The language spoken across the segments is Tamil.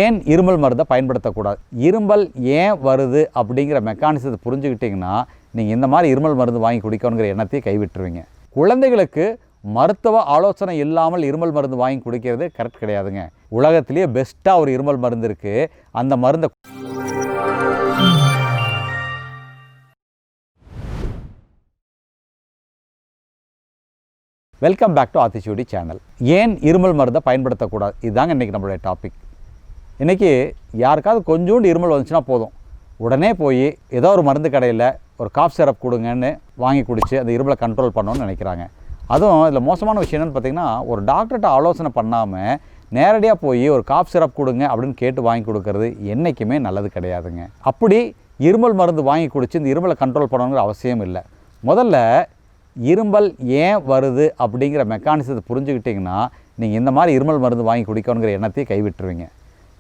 ஏன் இருமல் மருந்தை பயன்படுத்தக்கூடாது, இருமல் ஏன் வருது அப்படிங்கிற மெக்கானிசத்தை புரிஞ்சுக்கிட்டிங்கன்னா நீங்கள் இந்த மாதிரி இருமல் மருந்து வாங்கி குடிக்கணுங்கிற எண்ணத்தையே கைவிட்டுருவீங்க. குழந்தைகளுக்கு மருத்துவ ஆலோசனை இல்லாமல் இருமல் மருந்து வாங்கி குடிக்கிறது கரெக்ட் கிடையாதுங்க. உலகத்திலேயே பெஸ்ட்டாக ஒரு இருமல் மருந்து இருக்குது. அந்த மருந்தை welcome back to Aathichoodi channel. ஏன் இருமல் மருந்தை பயன்படுத்தக்கூடாது, இதுதாங்க இன்றைக்கி நம்மளுடைய டாபிக். இன்றைக்கி யாருக்காவது கொஞ்சோண்டு இருமல் வந்துச்சுன்னா போதும், உடனே போய் ஏதோ ஒரு மருந்து கடையில் ஒரு காஃப் சிரப் கொடுங்கன்னு வாங்கி குடித்து அந்த இருமலை கண்ட்ரோல் பண்ணணும்னு நினைக்கிறாங்க. அதுவும் இதில் மோசமான விஷயம் என்னென்னு பார்த்திங்கன்னா, ஒரு டாக்டர்கிட்ட ஆலோசனை பண்ணாமல் நேரடியாக போய் ஒரு காஃப் சிரப் கொடுங்க அப்படின்னு கேட்டு வாங்கி கொடுக்கறது என்றைக்குமே நல்லது கிடையாதுங்க. அப்படி இருமல் மருந்து வாங்கி குடித்து இந்த இருமலை கண்ட்ரோல் பண்ணணுங்கிற அவசியம் இல்லை. முதல்ல இருமல் ஏன் வருது அப்படிங்கிற மெக்கானிசத்தை புரிஞ்சுக்கிட்டிங்கன்னா நீங்கள் இந்த மாதிரி இருமல் மருந்து வாங்கி குடிக்கணுங்கிற எண்ணத்தையே கைவிட்டுருவீங்க.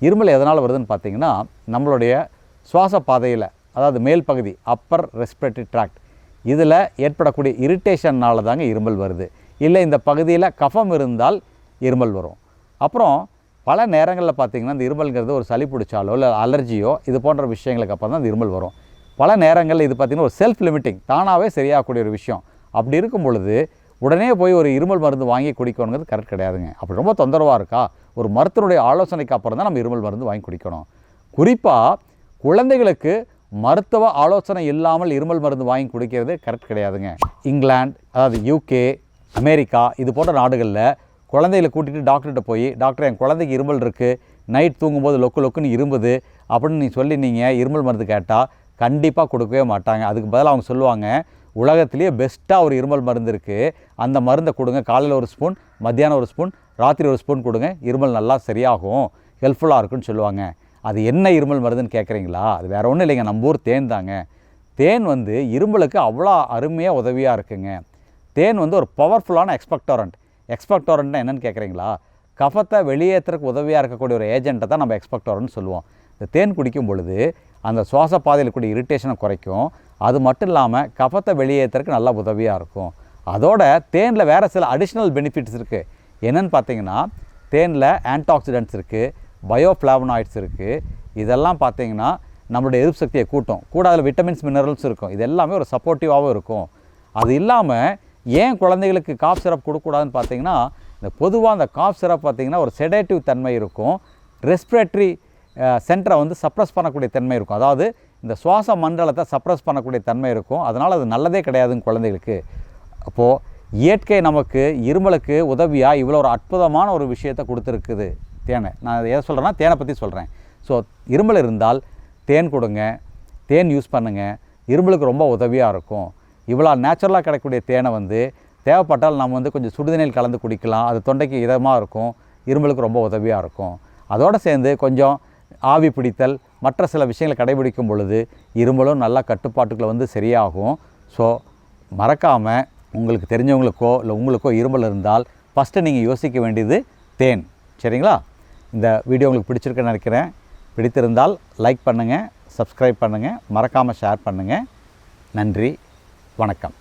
இருமல் எதனால் வருதுன்னு பார்த்தீங்கன்னா, நம்மளுடைய சுவாச பாதையில், அதாவது மேல் பகுதி அப்பர் ரெஸ்பிரேட்டரி ட்ராக்ட், இதில் ஏற்படக்கூடிய இரிட்டேஷன்னால் தாங்க இருமல் வருது. இல்லை இந்த பகுதியில் கஃபம் இருந்தால் இருமல் வரும். அப்புறம் பல நேரங்களில் பார்த்திங்கன்னா இந்த இருமல்ங்கிறது ஒரு சளி பிடிச்சாலோ இல்லை அலர்ஜியோ இது போன்ற விஷயங்களுக்கு அப்புறம் தான் இந்த இருமல் வரும். பல நேரங்களில் இது பார்த்திங்கன்னா ஒரு செல்ஃப் லிமிட்டிங், தானாகவே சரியாகக்கூடிய ஒரு விஷயம். அப்படி இருக்கும் பொழுது உடனே போய் ஒரு இருமல் மருந்து வாங்கி குடிக்கணுங்கிறது கரெக்ட் கிடையாதுங்க. அப்படி ரொம்ப தொந்தரவாக இருக்கா, ஒரு மருத்துவனுடைய ஆலோசனைக்கு அப்புறம் தான் நம்ம இருமல் மருந்து வாங்கி குடிக்கணும். குறிப்பாக குழந்தைகளுக்கு மருத்துவ ஆலோசனை இல்லாமல் இருமல் மருந்து வாங்கி குடிக்கிறது கரெக்ட் கிடையாதுங்க. இங்கிலாந்து, அதாவது யூகே, அமெரிக்கா இது போன்ற நாடுகளில் குழந்தைகளை கூட்டிகிட்டு டாக்டர்கிட்ட போய், டாக்டர் என் குழந்தைக்கு இருமல் இருக்குது, நைட் தூங்கும்போது லொக்கு லொக்குன்னு இரும்புது அப்படின்னு சொல்லி நீங்கள் இருமல் மருந்து கேட்டால் கண்டிப்பாக கொடுக்கவே மாட்டாங்க. அதுக்கு பதிலாக அவங்க சொல்லுவாங்க, உலகத்திலேயே பெஸ்ட்டாக ஒரு இருமல் மருந்து இருக்குது, அந்த மருந்தை கொடுங்க, காலையில் ஒரு ஸ்பூன், மத்தியானம் ஒரு ஸ்பூன், ராத்திரி ஒரு ஸ்பூன் கொடுங்க, இருமல் நல்லா சரியாகும், ஹெல்ப்ஃபுல்லாக இருக்குன்னு சொல்லுவாங்க. அது என்ன இருமல் மருந்துன்னு கேட்குறீங்களா? அது வேறு ஒன்றும் இல்லைங்க, நம்ம ஊர் தேன் தாங்க. தேன் இருமலுக்கு அவ்வளோ அருமையாக உதவியாக இருக்குங்க. தேன் ஒரு பவர்ஃபுல்லான எக்ஸ்பெக்டோரண்ட்னா என்னென்னு கேட்குறீங்களா? கஃபத்தை வெளியேற்றுறதுக்கு உதவியாக இருக்கக்கூடிய ஒரு ஏஜென்ட்டை தான் நம்ம எக்ஸ்பெக்டோரண்ட் சொல்லுவோம். இந்த தேன் குடிக்கும் பொழுது அந்த சுவாச பாதையில் கூடிய இரிட்டேஷனை குறைக்கும். அது மட்டும் இல்லாமல் கஃபத்தை வெளியேற்றுறதுக்கு நல்லா உதவியாக இருக்கும். அதோட தேனில் வேறு சில அடிஷ்னல் பெனிஃபிட்ஸ் இருக்குது. என்னென்னு பார்த்தீங்கன்னா, தேனில் ஆன்டாக்சிடென்ட்ஸ் இருக்குது, பயோஃப்ளாவனாய்ட்ஸ் இருக்குது. இதெல்லாம் பார்த்தீங்கன்னா நம்மளுடைய எதிர்ப்பு சக்தியை கூட்டும். கூட அதில் விட்டமின்ஸ், மினரல்ஸ் இருக்கும். இது எல்லாமே ஒரு சப்போர்ட்டிவாகவும் இருக்கும். அது இல்லாமல் ஏன் குழந்தைகளுக்கு காஃப் சிரப் கொடுக்கக்கூடாதுன்னு பார்த்தீங்கன்னா, இந்த பொதுவாக அந்த காஃப் சிரப் பார்த்திங்கன்னா ஒரு செடேட்டிவ் தன்மை இருக்கும், ரெஸ்பிரேட்டரி சென்டரை சப்ரஸ் பண்ணக்கூடிய தன்மை இருக்கும். அதாவது இந்த சுவாச மண்டலத்தை சப்ரஸ் பண்ணக்கூடிய தன்மை இருக்கும். அதனால் அது நல்லதே கிடையாதுங்க குழந்தைகளுக்கு. அப்போது இயற்கை நமக்கு இருமலுக்கு உதவியாக இவ்வளோ ஒரு அற்புதமான ஒரு விஷயத்தை கொடுத்துருக்குது தேனை. நான் எதை சொல்கிறேன்னா, தேனை பற்றி சொல்கிறேன். ஸோ இருமல் இருந்தால் தேன் கொடுங்க, தேன் யூஸ் பண்ணுங்கள், இருமலுக்கு ரொம்ப உதவியாக இருக்கும். இவ்வளோ நேச்சுரலாக கிடைக்கக்கூடிய தேனை தேவைப்பட்டால் நம்ம கொஞ்சம் சுடுதண்ணில் கலந்து குடிக்கலாம். அது தொண்டைக்கு இதமாக இருக்கும், இருமலுக்கு ரொம்ப உதவியாக இருக்கும். அதோடு சேர்ந்து கொஞ்சம் ஆவி பிடித்தல், மற்ற சில விஷயங்களை கடைபிடிக்கும் பொழுது இருமலும் நல்லா கட்டுப்பாட்டுக்குள்ளே சரியாகும். ஸோ மறக்காமல் உங்களுக்கு தெரிஞ்சவங்களுக்கோ இல்லை உங்களுக்கோ இருமல் இருந்தால் ஃபஸ்ட்டு நீங்கள் யோசிக்க வேண்டியது தேன். சரிங்களா? இந்த வீடியோ உங்களுக்கு பிடிச்சிருக்குன்னு நினைக்கிறேன். பிடித்திருந்தால் லைக் பண்ணுங்கள், சப்ஸ்கிரைப் பண்ணுங்கள், மறக்காமல் ஷேர் பண்ணுங்கள். நன்றி, வணக்கம்.